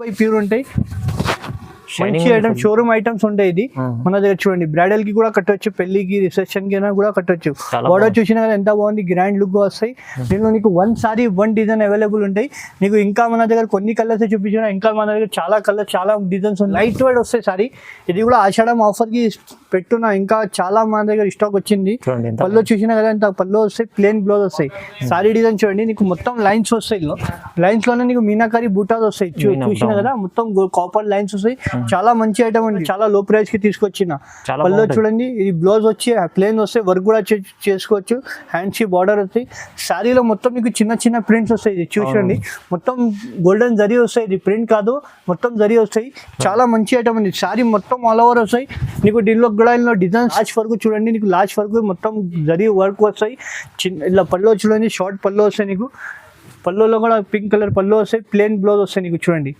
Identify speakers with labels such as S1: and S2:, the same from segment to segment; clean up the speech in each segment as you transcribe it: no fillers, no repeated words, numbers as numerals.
S1: By pure ఉంటాయి. మంచి item showroom items ఉంటాయి. ఇది మన దగ్గర చూడండి, బ్రైడల్ కి కూడా కట్టొచ్చు, పెళ్లికి రిసెప్షన్ కి కూడా కట్టొచ్చు. బార్డర్ చూసినా కదా ఎంత బాగుంది, గ్రాండ్ లుక్ వస్తాయి. దీనిలో నీకు one sorry one design available ఉంటాయి. నీకు ఇంకా మన దగ్గర కొన్ని కలర్స్ చూపించిన, ఇంకా మన దగ్గర చాలా కలర్స్ చాలా డిజైన్స్ ఉన్నాయి. లైట్ వెయిట్ వస్తాయి సారీ. ఇది కూడా ఆషాఢం ఆఫర్ కి పెట్టున్నా, ఇంకా చాలా మన దగ్గర స్టాక్ వచ్చింది. పళ్ళు చూసినా కదా ఎంత పళ్ళు వస్తాయి, ప్లేన్ బ్లౌజ్ వస్తాయి. సారీ డిజైన్ చూడండి, నీకు మొత్తం లైన్స్ వస్తాయి. లైన్స్ లోనే నీకు మీనాకారి బూటాస్ వస్తాయి. చూసినా కదా మొత్తం కాపర్ లైన్స్ వస్తాయి. చాలా మంచి ఐటమ్ అండి, చాలా లో ప్రైస్ కి తీసుకొచ్చిన. పళ్ళు చూడండి, ఇది బ్లౌజ్ వచ్చి ప్లేన్ వస్తాయి, వర్క్ కూడా చేసుకోవచ్చు. హ్యాండ్స్ కి బార్డర్ వస్తాయి. శారీలో మొత్తం మీకు చిన్న చిన్న ప్రింట్స్ వస్తాయి. ఇది చూడండి, మొత్తం గోల్డెన్ జరీ వస్తాయి. ఇది ప్రింట్ కాదు, మొత్తం జరీ వస్తాయి. చాలా మంచి ఐటమ్ అండి. శారీ మొత్తం ఆల్ ఓవర్ వస్తాయి. నీకు దీనిలో కూడా డిజైన్ లాస్ట్ వరకు చూడండి, నీకు లాస్ట్ వరకు మొత్తం జరీ వర్క్ వస్తాయి. ఇలా పళ్ళు చూడండి, షార్ట్ పళ్ళు వస్తాయి. నీకు పళ్ళులో కూడా పింక్ కలర్ పళ్ళు వస్తాయి, ప్లేన్ బ్లౌజ్ వస్తాయి. నీకు చూడండి,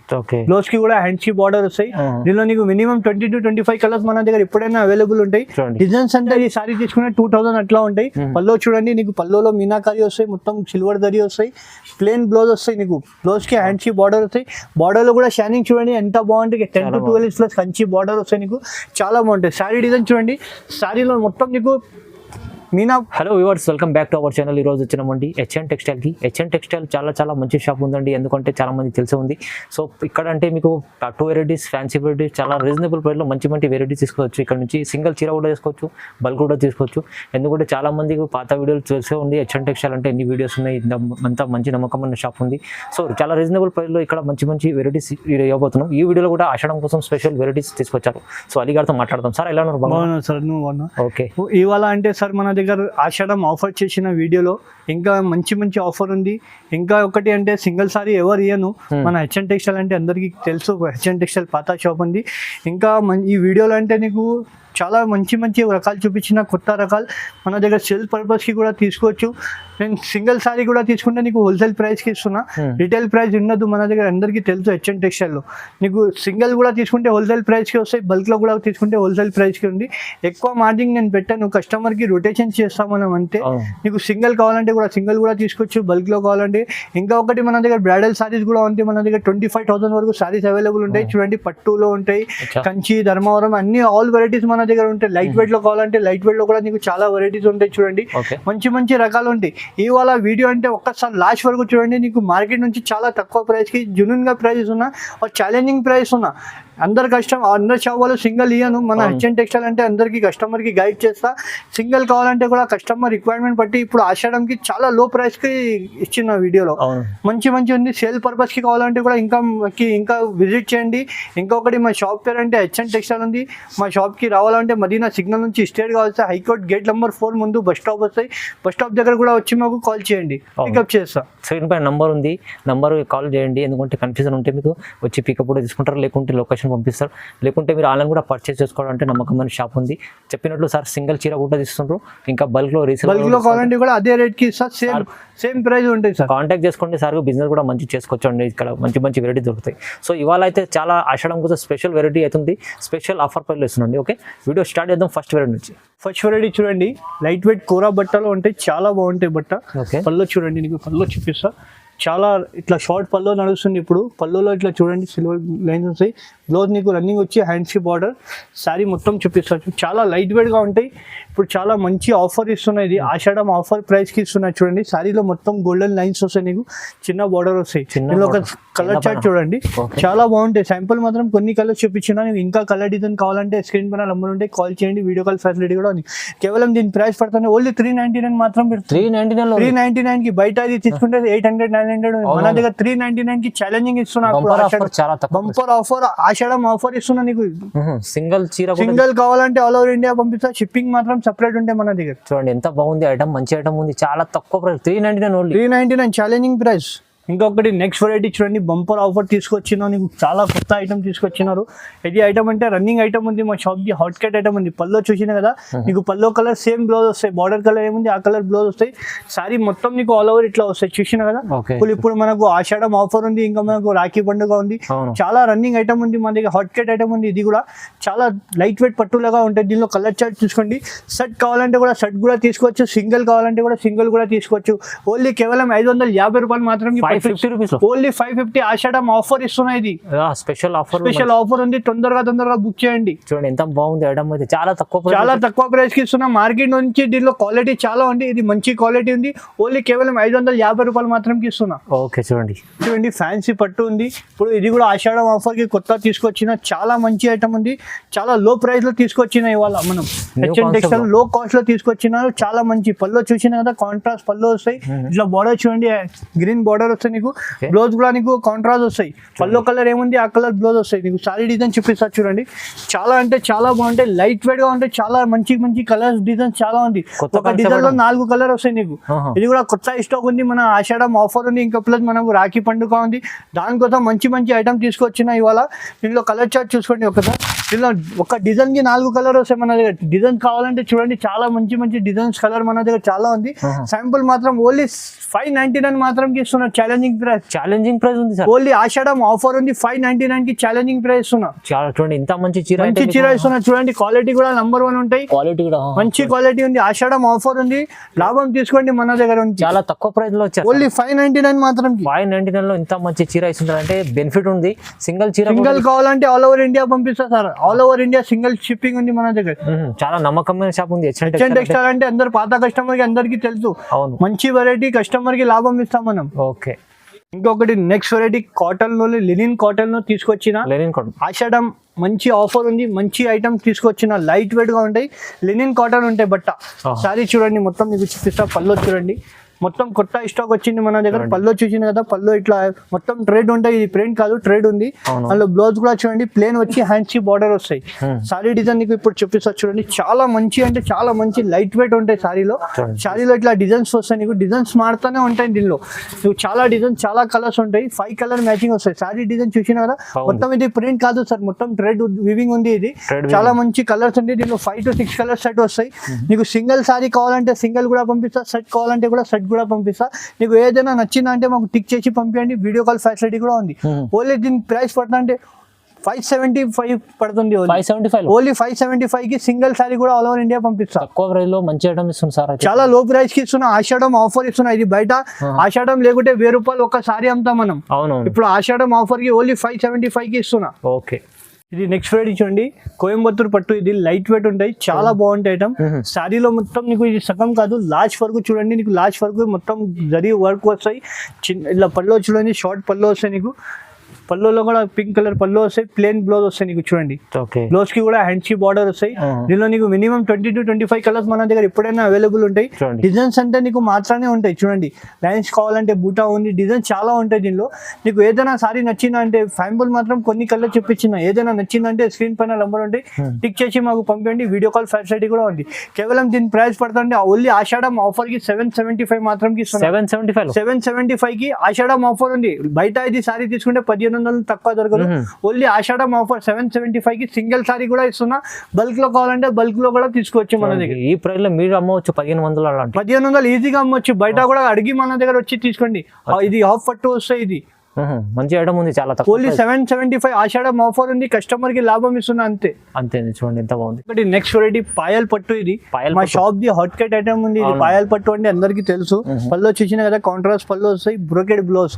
S1: బ్లౌజ్ కి కూడా హ్యాండ్స్ కి బార్డర్ వస్తాయి. దీనిలో నీకు మినిమం 20 to 25 కలర్స్ మన దగ్గర ఎప్పుడైనా అవైలబుల్ ఉంటాయి. డిజైన్స్ అంటే ఈ సారీ తీసుకునే 2000 అట్లా ఉంటాయి. పళ్ళు చూడండి, నీకు పళ్ళులో మీనాకారి వస్తాయి, మొత్తం సిల్వర్ దరి వస్తాయి, ప్లేన్ బ్లౌజ్ వస్తాయి. నీకు బ్లౌజ్ కి హ్యాండ్స్ కి బార్డర్ వస్తాయి. బార్డర్ లో కూడా షైనింగ్ చూడండి ఎంత బాగుంటుంది. 10 to 12 inches plus Kanchi border వస్తాయి. నీకు చాలా బాగుంటాయి. సారీ డిజైన్ చూడండి, సారీలో మొత్తం నీకు Meena. Hello viewers, welcome back to our channel. ఈరోజు వచ్చినామండి హెచ్ఎన్ టెక్స్టైల్కి. హెచ్ఎన్ టెక్స్టైల్ చాలా మంచి షాప్ ఉందండి, ఎందుకంటే చాలా మంది తెలిసి ఉంది. సో ఇక్కడ అంటే మీకు పట్టు వెరైటీస్, ఫ్యాన్సీ వెరైటీస్ చాలా రీజనబుల్ ప్రైస్లో మంచి వెరైటీస్ తీసుకోవచ్చు. ఇక్కడ నుంచి సింగిల్ చీర కూడా తీసుకోవచ్చు, బల్క్ కూడా తీసుకోవచ్చు. ఎందుకంటే చాలా మందికి పాత వీడియోలు తెలిసే ఉంది, హెచ్ఎన్ టెక్స్టైల్ అంటే ఎన్ని వీడియోస్ ఉన్నాయి, అంతా మంచి నమ్మకమైన షాప్ ఉంది. సో చాలా రీజనబుల్ ప్రైస్లో ఇక్కడ మంచి వెరైటీస్ ఇవ్వబోతున్నాం. ఈ వీడియోలో కూడా ఆషాఢం కోసం స్పెషల్ వెరైటీస్ తీసుకొచ్చారు. సో అలీ గారితో మాట్లాడదాం. సార్ ఎలా ఉన్నారు?
S2: సార్ నువ్వు
S1: ఓకే.
S2: ఇవాళ అంటే సార్ మన దగ్గర ఆషాఢం ఆఫర్ చేసిన వీడియోలో ఇంకా మంచి ఆఫర్ ఉంది. ఇంకా ఒకటి అంటే సింగిల్ సారీ ఎవరు ఇయ్యను, మన హెచ్ఎన్ టెక్స్టైల్ అంటే అందరికీ తెలుసు. హెచ్ఎన్ టెక్స్టైల్ పాత షాప్ ఉంది. ఇంకా ఈ వీడియోలో అంటే నీకు చాలా మంచి రకాలు చూపించిన, కొత్త రకాలు మన దగ్గర సేల్ పర్పస్కి కూడా తీసుకోవచ్చు. నేను సింగిల్ సారీ కూడా తీసుకుంటే నీకు హోల్సేల్ ప్రైస్కి ఇస్తున్నా, రిటైల్ ప్రైస్ ఉండదు మన దగ్గర, అందరికీ తెలుసు. హెచ్ఎన్ టెక్స్టైల్లో నీకు సింగిల్ కూడా తీసుకుంటే హోల్సేల్ ప్రైస్కి వస్తాయి, బల్క్లో కూడా తీసుకుంటే హోల్సేల్ ప్రైస్కి ఉంది. ఎక్కువ మార్జిన్ నేను పెట్టాను, కస్టమర్కి రొటేషన్ చేస్తాం మనం అంతే. నీకు సింగిల్ కావాలంటే కూడా సింగిల్ కూడా తీసుకోవచ్చు, బల్క్లో కావాలంటే. ఇంకా ఒకటి మన దగ్గర బ్రైడల్ సారీస్ కూడా ఉంటాయి. మన దగ్గర 25,000 వరకు సారీస్ అవైలబుల్ ఉంటాయి. చూడండి, పట్టులో ఉంటాయి, కంచి, ధర్మవరం అన్ని ఆల్ వెరైటీస్ మన దగ్గర ఉంటాయి. లైట్ వెయిట్ లో కావాలంటే లైట్ వెయిట్ లో కూడా నీకు చాలా వెరైటీస్ ఉంటాయి. చూడండి, మంచి రకాలు ఉంటాయి. ఇవాళ వీడియో అంటే ఒక్కసారి లాస్ట్ వరకు చూడండి. నీకు మార్కెట్ నుంచి చాలా తక్కువ ప్రైస్ కి జెన్యూన్ గా ప్రైస్ ఉన్నా, ఛాలెంజింగ్ ప్రైస్ ఉన్నా. అందరు షాప్ వాళ్ళు సింగిల్ ఇయ్యను. మన హెచ్ఎన్ టెక్స్టైల్ అంటే అందరికి కస్టమర్ కి గైడ్ చేస్తా. సింగిల్ కావాలంటే కూడా కస్టమర్ రిక్వైర్మెంట్ బట్టి ఇప్పుడు ఆషాఢంకి చాలా లో ప్రైస్ కి ఇచ్చిన వీడియోలో మంచి ఉంది. సేల్ పర్పస్ కి కావాలంటే కూడా ఇంకా విజిట్ చేయండి. ఇంకొకటి మా షాప్ పేరు అంటే హెచ్ఎన్ టెక్స్టైల్ ఉంది. మా షాప్ కి రావాలంటే మదీనా సిగ్నల్ నుంచి స్ట్రైట్ గా వస్తే హైకోర్ట్ గేట్ నెంబర్ 4 ముందు బస్ స్టాప్ వస్తాయి. బస్ స్టాప్ దగ్గర కూడా వచ్చి మాకు కాల్ చేయండి, పికప్ చేస్తా.
S1: స్క్రీన్ పై నంబర్ ఉంది, నంబర్ కాల్ చేయండి. ఎందుకంటే కన్ఫ్యూజన్ ఉంటే మీకు వచ్చి పికప్ కూడా తీసుకుంటారు, లేకుంటే లొకేషన్ పంపిస్తారు. లేకుంటే మీరు ఆన్లైన్ కూడా పర్చేస్ చేసుకోవాలంటే నమ్మకమైన షాప్ ఉంది. చెప్పినట్లు సార్ సింగిల్ చీర కూడా తీసుకుంటారు. ఇంకా బల్క్ లో
S2: కావాలంటే కూడా అదే రేట్ కి సేమ్ ప్రైస్ ఉంటుంది సార్.
S1: కాంటాక్ట్ చేసుకోండి సార్. బిజినెస్ కూడా మంచి చేసుకోవచ్చు అండి. ఇక్కడ మంచి వెరైటీ దొరుకుతాయి. సో ఇవాళ అయితే చాలా ఆషాఢం కోసం స్పెషల్ వెరైటీ అవుతుంది, స్పెషల్ ఆఫర్ ప్రైస్ ఇస్తుందండి. ఓకే, వీడియో స్టార్ట్ చేద్దాం. ఫస్ట్ వెరైటీ నుంచి.
S2: ఫస్ట్ వెరైటీ చూడండి, లైట్ వెయిట్ కోరా బట్టలు ఉంటాయి, చాలా బాగుంటాయి బట్ట. పళ్ళు చూడండి, నీకు పళ్ళు చూపిస్తా. చాలా ఇట్లా షార్ట్ పళ్ళు నడుస్తుంది. ఇప్పుడు పళ్ళులో ఇట్లా చూడండి సిల్వర్ లైన్స్ వస్తాయి. బ్లౌజ్ నీకు రన్నింగ్ వచ్చి హ్యాండ్స్కి బార్డర్. శారీ మొత్తం చూపిస్తాను, చాలా లైట్ వెయిట్గా ఉంటాయి. ఇప్పుడు చాలా మంచి ఆఫర్ ఇస్తున్నాయి. ఇది ఆషాఢం ఆఫర్ ప్రైస్కి ఇస్తున్నాయి. చూడండి, శారీలో మొత్తం గోల్డెన్ లైన్స్ వస్తాయి, నీకు చిన్న బార్డర్ వస్తాయి. ఇందులో ఒక కలర్ చార్ట్ చూడండి, చాలా బాగుంటాయి. శాంపుల్ మాత్రం కొన్ని కలర్స్ చూపించినా. నీకు ఇంకా కలర్ డిజైన్ కావాలంటే స్క్రీన్ పైన నంబర్ ఉంటే కాల్ చేయండి, వీడియో కాల్ ఫెసిలిటీ కూడా ఉంది. కేవలం దీని ప్రైస్ పడుతుంది ఓన్లీ 399 మాత్రం. 399 కి బయట అది తీసుకుంటే 800 900. మన దగ్గర 399 కి ఛాలెంజింగ్ ఇస్తున్నా. బంపర్ ఆఫర్, ఆషాఢం ఆఫర్ ఇస్తున్నా. నీకు సింగిల్ కావాలంటే ఆల్ ఓవర్ ఇండియా పంపిస్తా. షిప్పింగ్ మాత్రం సెపరేట్ ఉంటాయి మన దగ్గర.
S1: చూడండి ఎంత బాగుంది ఐటమ్, మంచి ఐటమ్ ఉంది, చాలా తక్కువ ప్రైస్.
S2: 399 challenging price. ఇంకొకటి నెక్స్ట్ వెరైటీ చూడండి, బంపర్ ఆఫర్ తీసుకొచ్చినా. నీకు చాలా కొత్త ఐటమ్ తీసుకొచ్చినారు. ఇది ఐటమ్ అంటే రన్నింగ్ ఐటమ్ ఉంది మా షాప్ కి. హాట్ కేట్ ఐటమ్ ఉంది. పల్లో చూసిన కదా, నీకు పల్లో కలర్ సేమ్ బ్లౌజ్ వస్తాయి. బార్డర్ కలర్ ఏముంది ఆ కలర్ బ్లౌజ్ వస్తాయి. సారీ మొత్తం నీకు ఆల్ ఓవర్ ఇట్లా వస్తాయి. చూసిన కదా. ఇప్పుడు మనకు ఆషాఢం ఆఫర్ ఉంది, ఇంకా మనకు రాఖీ పండుగ ఉంది. చాలా రన్నింగ్ ఐటమ్ ఉంది మన దగ్గర. హాట్ కేట్ ఐటమ్ ఉంది. ఇది కూడా చాలా లైట్ వెయిట్ పట్టులాగా ఉంటుంది. దీనిలో కలర్ చార్ట్ చూసుకోండి. సెట్ కావాలంటే కూడా సెట్ కూడా తీసుకోవచ్చు, సింగిల్ కావాలంటే కూడా సింగిల్ కూడా తీసుకోవచ్చు. ఓన్లీ కేవలం 550 రూపాయలు మాత్రం
S3: 550 రూపీస్
S2: ఓన్లీ 550 ఆషాఢం ఆఫర్ ఇస్తున్నాయి. ఇది
S3: స్పెషల్
S2: ఆఫర్ ఉంది, తొందరగా బుక్ చేయండి.
S3: చూడండి ఎంత బాగుంది ఐటమ్ అయితే, చాలా తక్కువ
S2: ప్రైస్ కి ఇస్తున్నా. మార్కెట్ నుంచి దీనిలో క్వాలిటీ చాలా ఉంది, ఇది మంచి క్వాలిటీ ఉంది. ఓన్లీ కేవలం 550 రూపాయలు మాత్రం ఇస్తున్నా.
S3: ఓకే చూడండి
S2: ఫ్యాన్సీ పట్టు ఉంది. ఇప్పుడు ఇది కూడా ఆషాఢం ఆఫర్ కి కొత్త తీసుకొచ్చిన చాలా మంచి ఐటమ్ ఉంది. చాలా లో ప్రైస్ లో తీసుకొచ్చిన ఇవాళ మనం టెక్స్టైల్ లో కాస్ట్ లో తీసుకొచ్చినారు. చాలా మంచి పళ్ళు చూసిన కదా, కాంట్రాస్ట్ పళ్ళు వస్తాయి. ఇట్లా బార్డర్ చూడండి, గ్రీన్ బార్డర్ వస్తాయి నీకు. బ్లౌజ్ కూడా నీకు కాంట్రాస్ట్ వస్తాయి. పళ్ళు కలర్ ఏముంది ఆ కలర్ బ్లౌజ్ వస్తాయి నీకు. సారీ డిజైన్ చూపిస్తా చూడండి, చాలా అంటే చాలా బాగుంటాయి. లైట్ వెయిట్ గా ఉంటాయి, చాలా మంచి కలర్స్ డిజైన్ చాలా ఉంది. ఒక డిజైన్ లో 4 కలర్ వస్తాయి నీకు. ఇది కూడా కొత్త స్టాక్ ఉంది, మన ఆషాఢం ఆఫర్ ఉంది. ఇంకా ప్లస్ మనకు రాఖీ పండుగ ఉంది, దానికోసం మంచి ఐటమ్ తీసుకొచ్చిన ఇవాళ. దీనిలో కలర్ చార్ట్ చూసుకోండి ఒకసారి. దీనిలో ఒక డిజైన్ కి 4 కలర్ వస్తాయి మన దగ్గర. డిజైన్ కావాలంటే చూడండి, చాలా మంచి డిజైన్స్ కలర్ మన దగ్గర చాలా ఉంది. శాంపుల్ మాత్రం ఓన్లీ 599 మాత్రం ఇస్తున్నారు. ఛాలెంజింగ్ ప్రైస్
S3: ఉంది సార్.
S2: ఓన్లీ ఆషాఢం ఆఫర్ ఉంది, 599 కి ఛాలెంజింగ్ ప్రైస్ ఇస్తున్నా.
S3: చూడండి ఇంత మంచి చీర
S2: ఇస్తున్నా. చూడండి క్వాలిటీ కూడా నంబర్ 1 ఉంటాయి.
S3: క్వాలిటీ కూడా
S2: మంచి క్వాలిటీ ఉంది. ఆషాఢం ఆఫర్ ఉంది, లాభం తీసుకోండి మన దగ్గర ఉంది.
S3: చాలా తక్కువ ప్రైస్ లో వచ్చారు.
S2: ఓన్లీ 599 మాత్రం.
S3: 599 లో ఇంత మంచి చీర ఇస్తున్నారు అంటే బెనిఫిట్ ఉంది. సింగిల్
S2: కావాలంటే ఆల్ ఓవర్ ఇండియా పంపిస్తా sir. All over India single shipping ఉంది మన దగ్గర.
S3: చాలా నమ్మకమైన షాప్ ఉంది
S2: టెక్స్టైల్ అంటే. అందరు పాత కస్టమర్ కి అందరికి తెలుసు. మంచి వెరైటీ కస్టమర్ కి లాభం ఇస్తాం మనం.
S3: ఓకే,
S2: ఇంకొకటి నెక్స్ట్ వెరైటీ కాటన్ లో, లినిన్ కాటన్ లో తీసుకొచ్చిన ఆషాఢం మంచి ఆఫర్ ఉంది. మంచి ఐటమ్స్ తీసుకొచ్చిన, లైట్ వెయిట్ గా ఉంటాయి. లినిన్ కాటన్ ఉంటాయి బట్ట. సారీ చూడండి, మొత్తం మీకు చూపిస్తా. పళ్ళు చూడండి, మొత్తం కొత్త స్టాక్ వచ్చింది మన దగ్గర. పళ్ళు చూసిన కదా, పళ్ళు ఇట్లా మొత్తం ట్రేడ్ ఉంటాయి. ఇది ప్రింట్ కాదు, ట్రేడ్ ఉంది. అందులో బ్లౌజ్ కూడా చూడండి, ప్లేన్ వచ్చి హ్యాండ్స్ బార్డర్ వస్తాయి. సారీ డిజైన్ నీకు ఇప్పుడు చూపిస్తా చూడండి. చాలా మంచి అంటే చాలా మంచి లైట్ వెయిట్ ఉంటాయి సారీలో. ఇట్లా డిజైన్స్ వస్తాయి నీకు. డిజైన్స్ మారుతూనే ఉంటాయి దీనిలో. నువ్వు చాలా డిజైన్, చాలా కలర్స్ ఉంటాయి. 5 కలర్ మ్యాచింగ్ వస్తాయి. సారీ డిజైన్ చూసిన కదా, మొత్తం ఇది ప్రింట్ కాదు సార్, మొత్తం ట్రేడ్ వివింగ్ ఉంది. ఇది చాలా మంచి కలర్స్ ఉంది. దీనిలో 5 to 6 కలర్ సెట్ వస్తాయి నీకు. సింగిల్ సారీ కావాలంటే సింగిల్ కూడా పంపిస్తా, సెట్ కావాలంటే కూడా సెట్ కూడా పంపిస్తా. నీకు ఏదైనా నచ్చిందంటే మాకు టిక్ చేసి పంపించండి. వీడియో కాల్ ఫెసిలిటీ కూడా ఉంది. ఓన్లీ దీని ప్రైస్ పడుతుంది అంటే 575 పడుతుంది. ఓన్లీ 575 కి సింగిల్ సారీ కూడా ఆల్ ఓవర్ ఇండియా పంపిస్తా.
S3: తక్కువ ప్రైస్ లో మంచి ఐటమ్ ఇస్తుంది సార్.
S2: చాలా లో ప్రైస్ కి ఇస్తున్నా. ఆషాఢం ఆఫర్ ఇస్తున్నా. ఇది బయట ఆషాఢం లేకుంటే 1000 రూపాయలు ఒక సారీ అమ్ముతాం మనం. ఇప్పుడు ఆషాఢం ఆఫర్ కి ఓన్లీ 575 కి ఇస్తున్నా.
S3: ఓకే,
S2: ఇది నెక్స్ట్ వెరైటీ చూడండి, కోయంబత్తూర్ పట్టు. ఇది లైట్ వెయిట్ ఉంటాయి, చాలా బాగుంటాయి ఐటమ్. శారీలో మొత్తం నీకు ఇది సగం కాదు, లాస్ట్ వరకు చూడండి. నీకు లాస్ట్ వరకు మొత్తం జరీ వర్క్ వస్తాయి. ఇలా పళ్ళు చూడండి, షార్ట్ పళ్ళు వస్తాయి నీకు. పళ్ళులో కూడా పింక్ కలర్ పళ్ళు వస్తాయి. ప్లేన్ బ్లౌజ్ వస్తాయి నీకు చూడండి. బ్లౌజ్ కి కూడా హ్యాండ్స్ కి బార్డర్ వస్తాయి. దీనిలో నీకు మినిమం 20 to 25 కలర్స్ మన దగ్గర ఎప్పుడైనా అవైలబుల్ ఉంటాయి. డిజైన్స్ అంటే నీకు మాత్రమే ఉంటాయి చూడండి. లైన్స్ కావాలంటే బూటా ఉంది, డిజైన్ చాలా ఉంటాయి దీనిలో. నీకు ఏదైనా సారీ నచ్చిందా అంటే శాంపుల్ మాత్రం కొన్ని కలర్ చూపించిన. ఏదైనా నచ్చిందంటే స్క్రీన్ పైన నంబర్ ఉంటే టిక్ చేసి మాకు పంపండి. వీడియో కాల్ ఫెసిలిటీ కూడా ఉంది. కేవలం దీని ప్రైస్ పడుతుంది ఓన్లీ ఆషాఢం ఆఫర్ కి 775 మాత్రం కి. 775 కి ఆషాఢం ఆఫర్ ఉంది. బయట ఇది సారీ తీసుకుంటే 1500 తక్కువ దొరకదు. ఓన్లీ ఆషాఢం ఆఫర్ 775 కి సింగిల్ సారీ కూడా ఇస్తున్నా. బల్క్ లో కావాలంటే బల్క్ లో కూడా తీసుకోవచ్చు మన దగ్గర.
S3: ఈ ప్రైస్ లో మీరు అమ్మవచ్చు
S2: 1500 ఈజీగా అమ్మవచ్చు. బయట కూడా అడిగి మన దగ్గర వచ్చి తీసుకోండి. ఇది హాఫ్ పట్టు వస్తాయి. ఇది
S3: మంచి ఐటమ్ ఉంది, చాలా తక్కువ.
S2: ఓన్లీ 775 ఆషాఢం ఆఫర్ ఉంది. కస్టమర్ కి లాభం ఇస్తున్నా అంతే.
S3: చూడండి ఎంత బాగుంది.
S2: ఒకటి నెక్స్ట్ వెరైటీ పాయల్ పట్టు. ఇది మా shop the hot cut item ఉంది. ఇది పాయల్ పట్టు అంటే అందరికి తెలుసు. పళ్ళు చూసిన కదా, కాంట్రాస్ట్ పళ్ళు వస్తాయి, బ్రోకెడ్ బ్లౌజ్.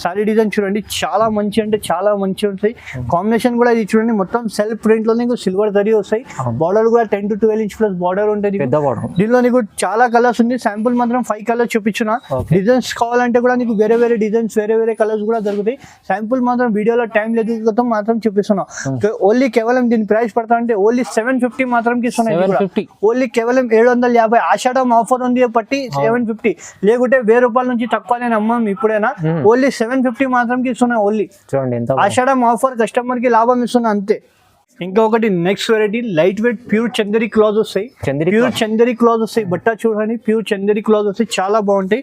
S2: సారీ డిజైన్ చూడండి, చాలా మంచి అంటే చాలా మంచి ఉంటాయి. కాంబినేషన్ కూడా ఇది చూడండి, మొత్తం సెల్ఫ్ ప్రింట్ లో నీకు సిల్వర్ జరీ వస్తాయి. బార్డర్ కూడా 10 to 12 ఇంచ్ ప్లస్ బార్డర్ ఉంటుంది. దీనిలో నీకు చాలా కలర్స్ ఉంది. శాంపుల్ మాత్రం 5 కలర్స్ చూపించిన. డిజైన్స్ కావాలంటే కూడా నీకు వేరే డిజైన్స్, వేరే కలర్స్ కూడా దొరుకుతాయి. శాంపుల్ మాత్రం వీడియోలో టైం లేదు మాత్రం చూపిస్తున్నాం. ఓన్లీ కేవలం దీని ప్రైస్ పడతా అంటే ఓన్లీ 750 మాత్రం ఇస్తున్నాయి. ఓన్లీ కేవలం 750 ఆషాఢం ఆఫర్ ఉంది పట్టి 750. లేకుంటే 1000 రూపాయల నుంచి తక్కువ నేను అమ్మాం ఇప్పుడైనా. ఓన్లీ 750 మాత్రం ఇస్తున్నా. ఓన్లీ ఆషాఢం ఆఫర్, కస్టమర్ కి లాభం ఇస్తున్నా అంతే. ఇంకొకటి next variety light weight pure Chanderi cloth వస్తాయి. ప్యూర్ చందేరి క్లాత్ వస్తాయి. బట్ట చూడండి, ప్యూర్ చందేరి క్లాత్ వస్తాయి, చాలా బాగుంటాయి.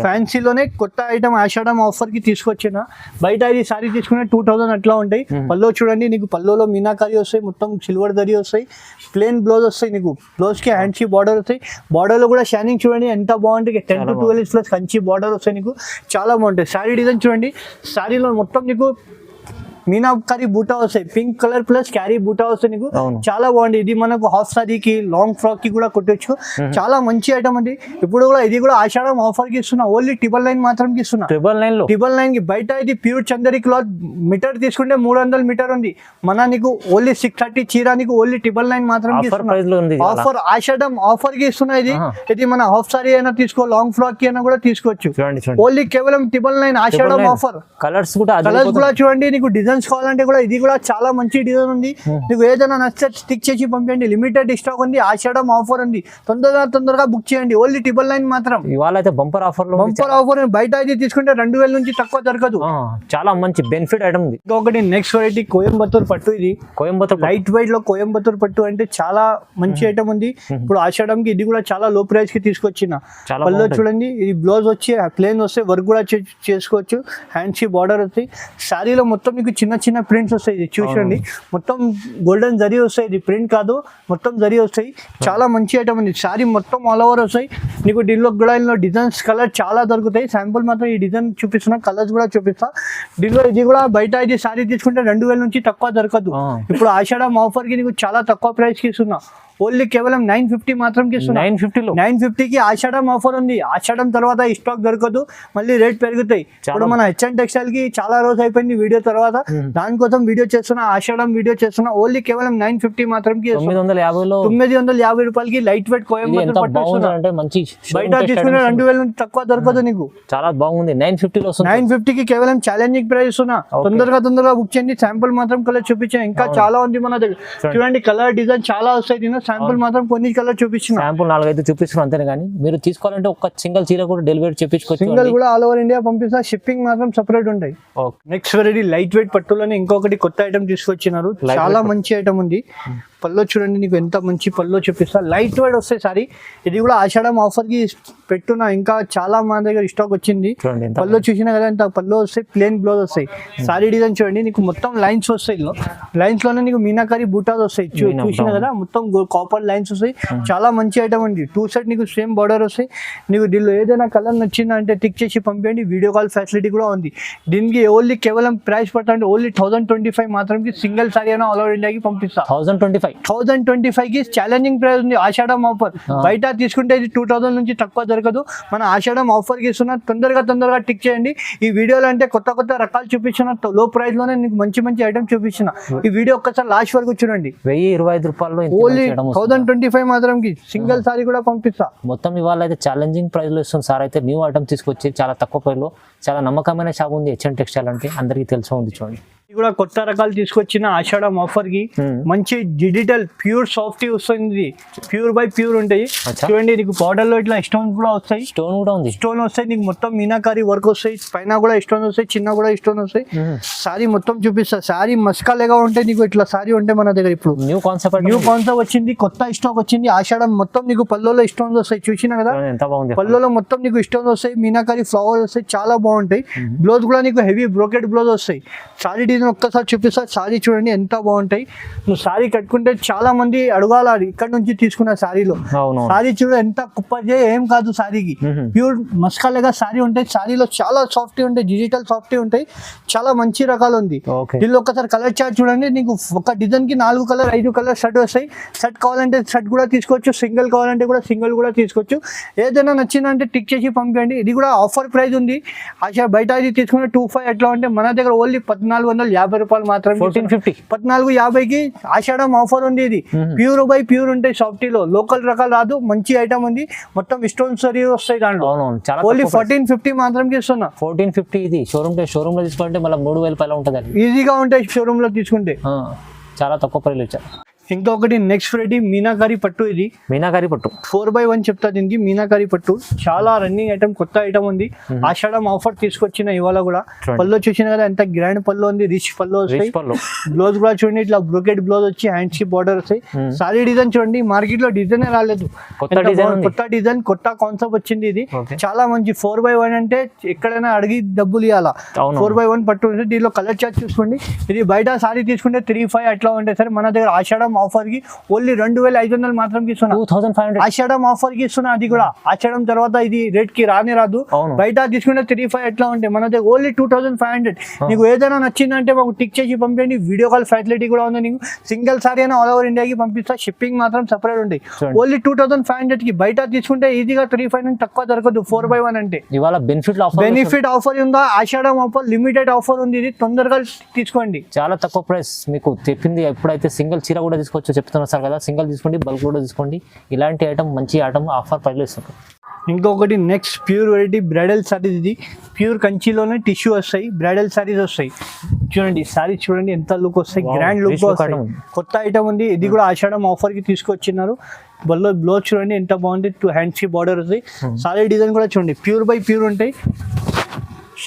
S2: ఫ్యాన్సీలోనే కొత్త ఐటమ్ ఆషాఢం ఆఫర్ కి తీసుకొచ్చిన. బయట ఇది సారీ తీసుకునే 2000 అట్లా ఉంటాయి. పల్లో చూడండి, నీకు పల్లోలో మీనాకారి వస్తాయి, మొత్తం సిల్వర్ దరి వస్తాయి. ప్లేన్ బ్లౌజ్ వస్తాయి నీకు. బ్లౌజ్ కి హ్యాండ్స్ కి బార్డర్ వస్తాయి. బార్డర్ లో కూడా షైనింగ్ చూడండి ఎంత బాగుంటుంది. 10 to 12 ప్లస్ కంచి బార్డర్ వస్తాయి నీకు, చాలా బాగుంటాయి. సారీ డిజైన్ చూడండి, సారీలో మొత్తం నీకు
S1: మీనాకారి బూటా వస్తాయి, పింక్ కలర్ ప్లస్ క్యారీ బూటా వస్తాయి నీకు.
S3: అవును.
S1: చాలా బాగుంది. ఇది మనకు హాఫ్ సారీకి లాంగ్ ఫ్రాక్ కి కూడా కొట్టొచ్చు. చాలా మంచి ఐటమ్ అండి. ఇప్పుడు కూడా ఇది కూడా ఆషాఢం ఆఫర్ కి ఇస్తున్నా, ఓన్లీ 999 మాత్రం కి ఇస్తున్నా.
S3: 999 లో
S1: 999 కి. బయట ఇది ప్యూర్ చందరి క్లాత్ మీటర్ తీసుకుంటే 300 మీటర్ ఉంది. మన నీకు ఓన్లీ 630 చీర నీకు ఓన్లీ 999 మాత్రం కి
S3: ఆఫర్ ప్రైస్ లో ఉంది.
S1: ఆఫర్ ఆషాఢం ఆఫర్ కి ఇస్తున్నా. ఇది మన హాఫ్ సారీ అయినా తీసుకో, లాంగ్ ఫ్రాక్ కి అయినా కూడా తీసుకోవచ్చు.
S3: చూడండి
S1: ఓన్లీ కేవలం 999 ఆషాఢం ఆఫర్.
S3: కలర్స్ కూడా
S1: కలర్స్ కూడా చూడండి. నీకు డిజైన్స్ కావాలంటే కూడా ఇది కూడా చాలా మంచి డిజైన్ ఉంది. నీకు ఏదైనా నచ్చితే స్టిక్ చేసి పంపించండి. లిమిటెడ్ స్టాక్ ఉంది, ఆషాఢం ఆఫర్ ఉంది. తొందరగా బుక్ చేయండి. ఓన్లీ 999 మాత్రం.
S3: ఇవాళ అయితే బంపర్ ఆఫర్ లో
S1: బంపర్ ఆఫర్. బయట ఇది తీసుకుంటే 2000 నుంచి తక్కువ దొరకదు.
S3: చాలా మంచి బెనిఫిట్ ఐటమ్ ఉంది.
S1: ఇంకొకటి నెక్స్ట్ వెరైటీ కోయంబత్తూర్ పట్టు. ఇది
S3: కోయంబత్తూర్
S1: లైట్ వెయిట్ లో కోయంబత్తూర్ పట్టు అంటే చాలా మంచి ఐటమ్ ఉంది. ఇప్పుడు ఆషాఢంకి ఇది కూడా చాలా లో ప్రైస్ కి తీసుకొచ్చిన. పళ్ళు చూడండి, ఇది బ్లౌజ్ వచ్చి ప్లేన్ వస్తే వర్క్ కూడా చేసుకోవచ్చు. హ్యాండ్స్ కి బార్డర్ వస్తాయి. శారీలో మొత్తం మీకు చిన్న చిన్న ప్రింట్స్ వస్తాయి. ఇది చూడండి, మొత్తం గోల్డెన్ జరీ వస్తాయి. ఇది ప్రింట్ కాదు, మొత్తం జరీ వస్తాయి. చాలా మంచి ఐటమ్ ఉంది. శారీ మొత్తం ఆల్ ఓవర్ వస్తాయి. నీకు దీనిలో కూడా డిజైన్స్ కలర్ చాలా దొరుకుతాయి. శాంపుల్ మాత్రం ఈ డిజైన్ చూపిస్తున్నా, కలర్స్ కూడా చూపిస్తా. దీనిలో ఇది కూడా బయట ఇది శారీ తీసుకుంటే 2000 నుంచి తక్కువ దొరకదు. ఇప్పుడు ఆషాఢం ఆఫర్ కి నీకు చాలా తక్కువ ప్రైస్ కి ఇస్తున్నా. ఓన్లీ కేవలం 950 మాత్రం కి ఇస్తున్నా. 950 కి ఆషాఢం ఆఫర్ ఉంది. ఆషాఢం తర్వాత ఈ స్టాక్ దొరకదు, మళ్ళీ రేట్ పెరుగుతాయి. ఇప్పుడు మన హెచ్ఎన్ టెక్స్టైల్ కి చాలా రోజు అయిపోయింది వీడియో తర్వాత, దానికోసం వీడియో చేస్తున్నా, ఆషాఢం వీడియో చేస్తున్నా. ఓన్లీ కేవలం 950 మాత్రం కి 950 రూపాయలకి లైట్ వెయిట్ కోయంబత్తూర్ పట్టు. బయట తీసుకునే 2000 నుంచి తక్కువ దొరకదు నీకు.
S3: చాలా బాగుంది. 950
S1: కి కేవలం ఛాలెంజింగ్ ప్రైస్ ఇస్తున్నా. తొందరగా బుక్ చేయండి. శాంపుల్ మాత్రం కలర్ చూపించాను. ఇంకా చాలా ఉంది మన దగ్గర. చూడండి, కలర్ డిజైన్ చాలా వస్తాయి. శాంపుల్ మాత్రం కొన్ని కలర్ చూపించిన.
S3: శాంపుల్ 4-5 చూపిస్తున్నాం అంతే. కానీ మీరు తీసుకోవాలంటే ఒక సింగిల్ చీర కూడా డెలివరీ చేపించుకోవచ్చు.
S1: సింగిల్ కూడా ఆల్ ఓవర్ ఇండియా పంపిస్తా. షిప్పింగ్ మాత్రం సెపరేట్ ఉంటాయి. నెక్స్ట్ వెరైటీ లైట్ వెయిట్ పట్టులోనే ఇంకొకటి కొత్త ఐటమ్ తీసుకొచ్చినారు. చాలా మంచి ఐటమ్ ఉంది. పల్లో చూడండి, నీకు ఎంత మంచి పల్లో చూపిస్తా. లైట్ వెయిట్ వస్తాయి సారీ. ఇది కూడా ఆషాఢం ఆఫర్ కి పెట్టున్నా. ఇంకా చాలా మన దగ్గర స్టాక్ వచ్చింది. పల్లో చూసినా కదా, ఇంత పల్లో వస్తాయి. ప్లేన్ బ్లౌజ్ వస్తాయి. సారీ డిజైన్ చూడండి, నీకు మొత్తం లైన్స్ వస్తాయి. లైన్స్ లోనే నీకు మీనాకారి బూటాస్ వస్తాయి. చూసినా కదా, మొత్తం కాపర్ లైన్స్ వస్తాయి. చాలా మంచి ఐటమ్ ఉంది. 2 సెట్ నీకు సేమ్ బార్డర్ వస్తాయి. నీకు దీనిలో ఏదైనా కలర్ నచ్చిందా అంటే టిక్ చేసి పంపించండి. వీడియో కాల్ ఫెసిలిటీ కూడా ఉంది. దీనికి ఓన్లీ కేవలం ప్రైస్ పట్టండి. ఓన్లీ 1025 మాత్రం సింగిల్ సారీ అయినా ఆల్ ఓవర్ ఇండియాకి పంపిస్తా. 1025 కి ఛాలెంజింగ్ ప్రైస్ ఉంది. ఆషాఢం ఆఫర్. బయట తీసుకుంటే ఇది 2000 నుంచి తక్కువ దొరకదు. మన ఆషాఢం ఆఫర్ కి ఇస్తున్నా. తొందరగా టిక్ చేయండి. ఈ వీడియోలో అంటే కొత్త రకాలు చూపించిన, లో ప్రైస్ లోనే నీకు మంచి ఐటమ్ చూపించిన. ఈ వీడియో ఒక్కసారి లాస్ట్ వరకు చూడండి.
S3: 1025 రూపాయలు
S1: ఓన్లీ 1025 మాత్రం కి సింగిల్ సారీ కూడా పంపిస్తా.
S3: మొత్తం ఇవాళ అయితే ఛాలెంజింగ్ ప్రైస్ లో ఇస్తుంది సార్. అయితే న్యూ ఐటమ్ తీసుకొచ్చి చాలా తక్కువ ప్రైస్ లో చాలా నమ్మకమైన షాప్ ఉంది హెచ్ఎన్ టెక్స్టైల్ అంటే. అందరికీ తెలిసి ఉంది. చూడండి,
S1: ఇది కూడా కొత్త రకాలు తీసుకొచ్చిన ఆషాఢం ఆఫర్ కి. మంచి డిజిటల్ ప్యూర్ సాఫ్ట్ వస్తుంది. ప్యూర్ బై ప్యూర్ ఉంటాయి. చూడండి, నీకు బార్డర్ లో ఇట్లా స్టోన్ కూడా వస్తాయి. స్టోన్ వస్తాయి. నీకు మొత్తం మీనాకారి వర్క్ వస్తాయి. పైన కూడా స్టోన్ వస్తాయి, చిన్న కూడా స్టోన్ వస్తాయి. సారీ మొత్తం చూపిస్తా. సారీ మస్కాలేగా ఉంటాయి. నీకు ఇట్లా సారీ ఉంటే మన దగ్గర ఇప్పుడు న్యూ కాన్సెప్ట్ వచ్చింది. కొత్త స్టాక్ వచ్చింది. ఆషాఢం మొత్తం నీకు పల్లోలో స్టోన్స్ వస్తాయి. చూసినా కదా, పల్లోలో మొత్తం నీకు స్టోన్స్ వస్తాయి. మీనాకారి ఫ్లవర్ వస్తాయి. చాలా బాగుంటాయి. బ్లౌజ్ కూడా నీకు హెవీ బ్రోకెట్ బ్లౌజ్ వస్తాయి. సారీ డిజైన్ ఒక్కసారి చూపిస్తా. సారీ చూడండి ఎంత బాగుంటాయి. నువ్వు సారీ కట్టుకుంటే చాలా మంది అడగాల, ఇక్కడ నుంచి తీసుకున్న సారీలో. సారీ చూడ ఎంత కుప్పజే ఏం కాదు. సారీకి ప్యూర్ మస్కాలేగా సారీ ఉంటాయి. సారీలో చాలా సాఫ్ట్ ఉంటాయి. డిజిటల్ సాఫ్ట్ ఉంటాయి. చాలా మంచి రకాలు ఉంది. దీనిలో ఒక్కసారి కలర్ చార్ట్ చూడండి. నీకు ఒక డిజైన్ కి 4 కలర్ 5 కలర్ షర్ట్ వస్తాయి. షర్ట్ కావాలంటే షర్ట్ కూడా తీసుకోవచ్చు. సింగిల్ కావాలంటే కూడా సింగిల్ కూడా తీసుకోవచ్చు. ఏదైనా నచ్చిందంటే టిక్ చేసి పంపించండి. ఇది కూడా ఆఫర్ ప్రైస్ ఉంది. బయట ఇది తీసుకుంటే 25 ఎట్లా అంటే మన దగ్గర ఓన్లీ 1450 రూపాయలు మాత్రం. 1450కి ఆషాఢం ఆఫర్ ఉంది. ఇది ప్యూర్ బై ప్యూర్ ఉంటాయి. సాఫ్టీలో లోకల్ రకాలు రాదు. మంచి ఐటమ్ ఉంది. మొత్తం స్టోన్ సరీ వస్తాయి దాంట్లో. ఓన్లీ 1450 మాత్రం ఇస్తున్నా.
S3: 1450 ఇది షోరూమ్ లో తీసుకుంటే మళ్ళీ 3000 పైన ఉంటుంది.
S1: ఈజీగా ఉంటాయి షోరూమ్ లో తీసుకుంటే.
S3: చాలా తక్కువ ప్రైస్ ఇచ్చారు.
S1: ఇంకొకటి నెక్స్ట్ వెరైటీ మీనాకారి పట్టు. ఇది
S3: మీనాకారి పట్టు
S1: 4x1 చెప్తా. దీనికి మీనాకారి పట్టు చాలా రన్నింగ్ ఐటమ్, కొత్త ఐటమ్ ఉంది. ఆషాఢం ఆఫర్ తీసుకొచ్చిన ఇవాళ కూడా. పల్లో చూసిన కదా ఎంత గ్రాండ్ పల్లో ఉంది. రిచ్ పల్లో వస్తాయి. బ్లౌజ్ కూడా చూడండి, ఇట్లా బ్రోకెట్ బ్లౌజ్ వచ్చి హ్యాండ్స్ కి బార్డర్ వస్తాయి. సారీ డిజైన్ చూడండి, మార్కెట్ లో డిజైన్ రాలేదు. కొత్త డిజైన్, కొత్త కాన్సెప్ట్ వచ్చింది. ఇది చాలా మంచి 4x1 అంటే ఎక్కడైనా అడిగి డబ్బులు ఇవ్వాలా. 4x1 పట్టు. దీనిలో కలర్ చార్ట్ చూసుకోండి. ఇది బయట సారీ తీసుకుంటే 3-5 అట్లా ఉంటాయి సార్. మన దగ్గర ఆషాఢం ఆఫర్ కి ఓన్లీ 2500 మాత్రం ఇస్తున్నా.
S3: 2500.
S1: ఆషాఢం ఆఫర్ కి ఇస్తున్నా. అది కూడా ఆషాఢం తర్వాత ఇది రేట్ కి రాదు.
S3: అవును.
S1: బయట తీసుకుంటే 3-5 ఎట్లా ఉంటాయి, మన దగ్గర ఓన్లీ 2500. నీకు ఏదైనా నచ్చిందంటే మాకు టిక్ చేసి పంపించండి. వీడియో కాల్ ఫెసిలిటీ కూడా ఉంది. నీకు సింగిల్ సారీ అయినా ఆల్ ఓవర్ ఇండియాకి పంపిస్తా. షిప్పింగ్ మాత్రం సెపరేట్ ఉంటాయి. ఓన్లీ 2500 కి. బయట తీసుకుంటే ఈజీగా 3-5 నుంచి తక్కువ దొరకదు 4/1 అంటే.
S3: ఇవాళ బెనిఫిట్
S1: ఆఫర్ ఉందా? ఆషాఢం ఆఫర్ లిమిటెడ్ ఆఫర్ ఉంది. ఇది తొందరగా తీసుకోండి.
S3: చాలా తక్కువ ప్రైస్ మీకు చెప్పింది. ఎప్పుడైతే సింగిల్ చీర కూడా తీసుకోవచ్చు చెప్తున్నారు సార్ కదా, సింగిల్ తీసుకోండి, బల్క్ కూడా తీసుకోండి. ఇలాంటి ఐటమ్ మంచి ఐటమ్ ఆఫర్ ప్రైస్లో ఇస్తారు.
S1: ఇంకొకటి next pure variety bridal saris. ఇది ప్యూర్ కంచిలోనే టిష్యూ వస్తాయి, బ్రైడల్ సారీస్ వస్తాయి. చూడండి సారీ చూడండి ఎంత లుక్ వస్తాయి, గ్రాండ్ లుక్ వస్తాయి. కొత్త ఐటమ్ ఉంది. ఇది కూడా ఆషాఢం ఆఫర్ కి తీసుకొచ్చినారు. బ్లౌజ్ చూడండి ఎంత బాగుంది, 2 హ్యాండ్స్ కి బార్డర్ వస్తాయి. సారీ డిజైన్ కూడా చూడండి ప్యూర్ బై ప్యూర్ ఉంటాయి.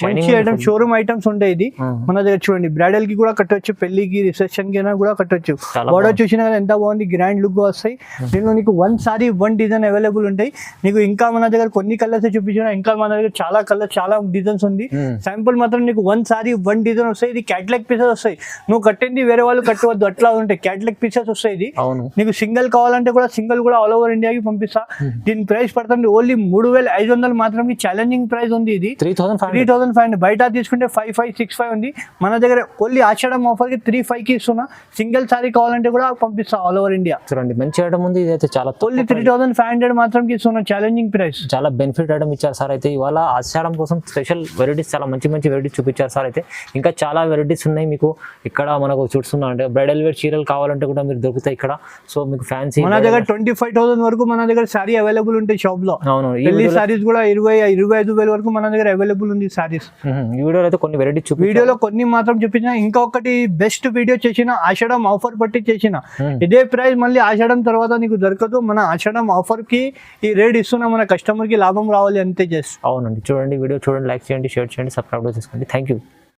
S1: మంచి ఐటమ్, షోరూమ్ ఐటమ్స్ ఉంటాయి. ఇది మన దగ్గర చూడండి బ్రైడల్ కి కూడా కట్టొచ్చు, పెళ్లికి రిసెప్షన్ కి కూడా కట్టొచ్చు. బార్డర్ చూసినా కదా ఎంత బాగుంది, గ్రాండ్ లుక్ వస్తాయి. దీనిలో నీకు 1 సారీ 1 డిజైన్ అవైలబుల్ ఉంటాయి. నీకు ఇంకా మన దగ్గర కొన్ని కలర్స్ చూపించిన, ఇంకా మన దగ్గర చాలా కలర్స్ చాలా డిజైన్స్ ఉంది. శాంపుల్ మాత్రం నీకు 1 సారీ 1 డిజైన్ వస్తాయి. ఇది క్యాటలాగ్ పీసెస్ వస్తాయి. నువ్వు కట్టింది వేరే వాళ్ళు కట్టవద్దు, అట్లా ఉంటాయి. క్యాటలాగ్ పీసెస్ వస్తాయి. ఇది నీకు సింగిల్ కావాలంటే కూడా సింగిల్ కూడా ఆల్ ఓవర్ ఇండియాకి పంపిస్తా. దీని ప్రైస్ పడుతుంది ఓన్లీ 3500 మాత్రం. ఛాలెంజింగ్ ప్రైస్ ఉంది. ఇది 3500. బయట తీసుకుంటే 5565 ఉంది. మన దగ్గర ఓన్లీ ఆషాఢం ఆఫర్ కి 35 కి ఇస్తున్నా. సింగిల్ సారీ కావాలంటే కూడా పంపిస్తా ఆల్ ఓవర్ ఇండియా.
S3: చూడండి మంచి ఐటమ్ ఉంది. ఇదైతే చాలా
S1: ఓన్లీ 3500 మాత్రం కి ఇస్తున్నా. Challenging price.
S3: చాలా బెనిఫిట్ ఐటమ్ ఇచ్చారు సార్. అయితే ఇవాళ ఆషాఢం కోసం స్పెషల్ వెరైటీస్, చాలా మంచి మంచి వెరైటీస్ చూపించారు సార్. అయితే ఇంకా చాలా వెరైటీస్ ఉన్నాయి మీకు ఇక్కడ. మనకు చూస్తున్నా అంటే బ్రైడల్ వేర్ చీరలు కావాలంటే కూడా మీరు దొరుకుతాయి ఇక్కడ. సో మీకు ఫ్యాన్సీ
S1: మన దగ్గర 25,000 వరకు మన దగ్గర సారీ అవైలబుల్ ఉంటాయి షాప్ లో.
S3: అవును.
S1: పెళ్లి సారీస్ కూడా 25,000 వరకు మన దగ్గర అవైలబుల్ ఉంది సారీస్.
S3: ఈ వీడియోలో అయితే కొన్ని వెరైటీస్
S1: వీడియోలో కొన్ని మాత్రం చూపించిన. ఇంకొకటి బెస్ట్ వీడియో చేసిన ఆషాఢం ఆఫర్ బట్టి చేసిన. ఇదే ప్రైస్ మళ్ళీ ఆషాఢం తర్వాత నీకు దొరకదు. మన ఆషాఢం ఆఫర్ కి ఈ రేట్ ఇస్తున్నా. మన కస్టమర్ కి లాభం రావాలి అంతే చేస్తాం.
S3: అవునండి. చూడండి వీడియో చూడండి, లైక్ చేయండి, షేర్ చేయండి, సబ్స్క్రైబ్ చేసుకోండి. Thank you.